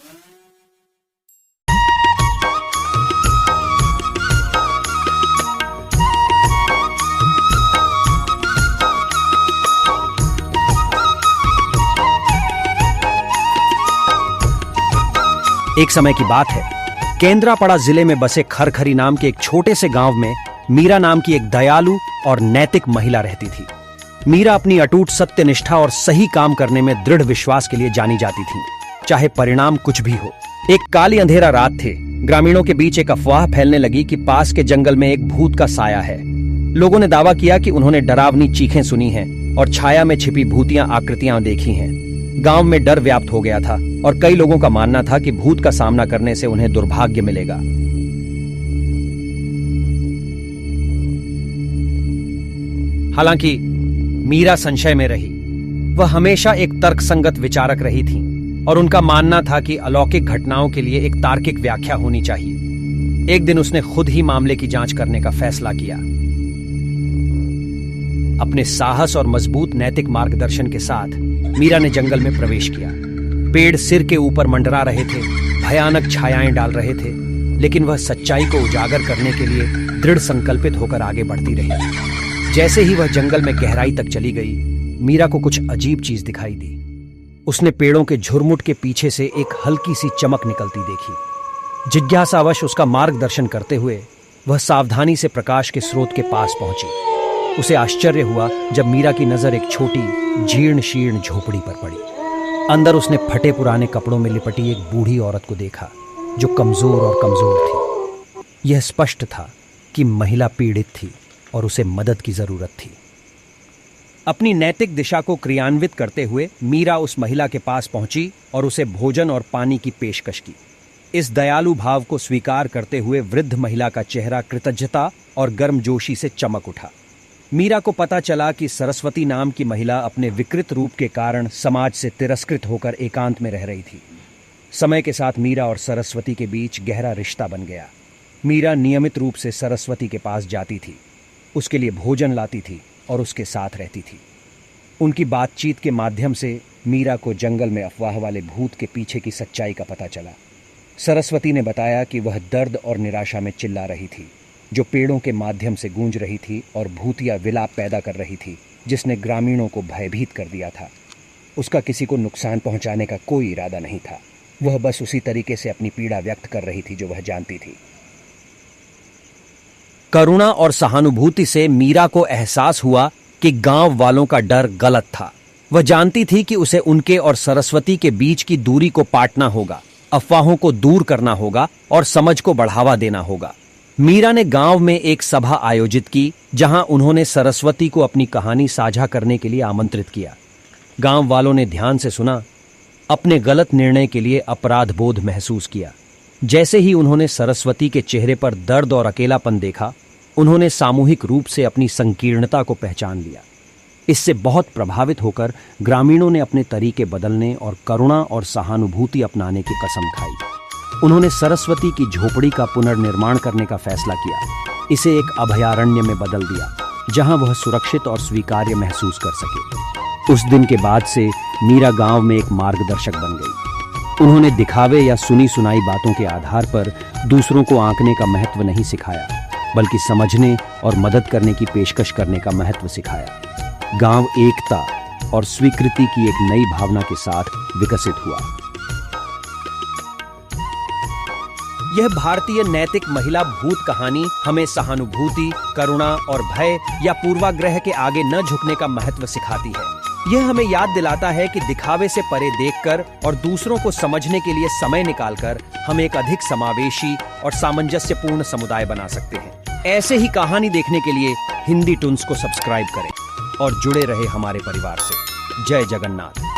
एक समय की बात है, केंद्रापड़ा जिले में बसे खरखरी नाम के एक छोटे से गांव में मीरा नाम की एक दयालु और नैतिक महिला रहती थी। मीरा अपनी अटूट सत्यनिष्ठा और सही काम करने में दृढ़ विश्वास के लिए जानी जाती थी, चाहे परिणाम कुछ भी हो। एक काली अंधेरा रात थे। ग्रामीणों के बीच एक अफवाह फैलने लगी कि पास के जंगल में एक भूत का साया है। लोगों ने दावा किया कि उन्होंने डरावनी चीखें सुनी हैं और छाया में छिपी भूतियां आकृतियां देखी हैं। गांव में डर व्याप्त हो गया था और कई लोगों का मानना था कि भूत का सामना करने से उन्हें दुर्भाग्य मिलेगा। हालांकि मीरा संशय में रही। वह हमेशा एक तर्कसंगत विचारक रही थी और उनका मानना था कि अलौकिक घटनाओं के लिए एक तार्किक व्याख्या होनी चाहिए। एक दिन उसने खुद ही मामले की जांच करने का फैसला किया। अपने साहस और मजबूत नैतिक मार्गदर्शन के साथ मीरा ने जंगल में प्रवेश किया। पेड़ सिर के ऊपर मंडरा रहे थे, भयानक छायाएं डाल रहे थे, लेकिन वह सच्चाई को उजागर करने के लिए दृढ़ संकल्पित होकर आगे बढ़ती रही। जैसे ही वह जंगल में गहराई तक चली गई, मीरा को कुछ अजीब चीज दिखाई दी। उसने पेड़ों के झुरमुट के पीछे से एक हल्की सी चमक निकलती देखी। जिज्ञासावश उसका मार्गदर्शन करते हुए वह सावधानी से प्रकाश के स्रोत के पास पहुंची। उसे आश्चर्य हुआ जब मीरा की नजर एक छोटी जीर्ण शीर्ण झोपड़ी पर पड़ी। अंदर उसने फटे पुराने कपड़ों में लिपटी एक बूढ़ी औरत को देखा जो कमजोर और कमजोर थी। यह स्पष्ट था कि महिला पीड़ित थी और उसे मदद की जरूरत थी। अपनी नैतिक दिशा को क्रियान्वित करते हुए मीरा उस महिला के पास पहुंची और उसे भोजन और पानी की पेशकश की। इस दयालु भाव को स्वीकार करते हुए वृद्ध महिला का चेहरा कृतज्ञता और गर्मजोशी से चमक उठा। मीरा को पता चला कि सरस्वती नाम की महिला अपने विकृत रूप के कारण समाज से तिरस्कृत होकर एकांत में रह रही थी। समय के साथ मीरा और सरस्वती के बीच गहरा रिश्ता बन गया। मीरा नियमित रूप से सरस्वती के पास जाती थी, उसके लिए भोजन लाती थी और उसके साथ रहती थी। उनकी बातचीत के माध्यम से मीरा को जंगल में अफवाह वाले भूत के पीछे की सच्चाई का पता चला। सरस्वती ने बताया कि वह दर्द और निराशा में चिल्ला रही थी, जो पेड़ों के माध्यम से गूंज रही थी और भूतिया विलाप पैदा कर रही थी, जिसने ग्रामीणों को भयभीत कर दिया था। उसका किसी को नुकसान पहुंचाने का कोई इरादा नहीं था। वह बस उसी तरीके से अपनी पीड़ा व्यक्त कर रही थी जो वह जानती थी। करुणा और सहानुभूति से मीरा को एहसास हुआ कि गांव वालों का डर गलत था। वह जानती थी कि उसे उनके और सरस्वती के बीच की दूरी को पाटना होगा, अफवाहों को दूर करना होगा और समझ को बढ़ावा देना होगा। मीरा ने गांव में एक सभा आयोजित की, जहां उन्होंने सरस्वती को अपनी कहानी साझा करने के लिए आमंत्रित किया। गांव वालों ने ध्यान से सुना, अपने गलत निर्णय के लिए अपराध बोध महसूस किया। जैसे ही उन्होंने सरस्वती के चेहरे पर दर्द और अकेलापन देखा, उन्होंने सामूहिक रूप से अपनी संकीर्णता को पहचान लिया। इससे बहुत प्रभावित होकर ग्रामीणों ने अपने तरीके बदलने और करुणा और सहानुभूति अपनाने की कसम खाई। उन्होंने सरस्वती की झोपड़ी का पुनर्निर्माण करने का फैसला किया, इसे एक अभयारण्य में बदल दिया, जहां वह सुरक्षित और स्वीकार्य महसूस कर सके। उस दिन के बाद से मीरा गांव में एक मार्गदर्शक बन गई। उन्होंने दिखावे या सुनी सुनाई बातों के आधार पर दूसरों को आंकने का महत्व नहीं सिखाया, बल्कि समझने और मदद करने की पेशकश करने का महत्व सिखाया। गांव एकता और स्वीकृति की एक नई भावना के साथ विकसित हुआ। यह भारतीय नैतिक महिला भूत कहानी हमें सहानुभूति, करुणा और भय या पूर्वाग्रह के आगे न झुकने का महत्व सिखाती है। यह हमें याद दिलाता है कि दिखावे से परे देखकर और दूसरों को समझने के लिए समय निकालकर हम एक अधिक समावेशी और सामंजस्यपूर्ण समुदाय बना सकते हैं। ऐसे ही कहानी देखने के लिए हिंदी टून्स को सब्सक्राइब करें और जुड़े रहे हमारे परिवार से। जय जगन्नाथ।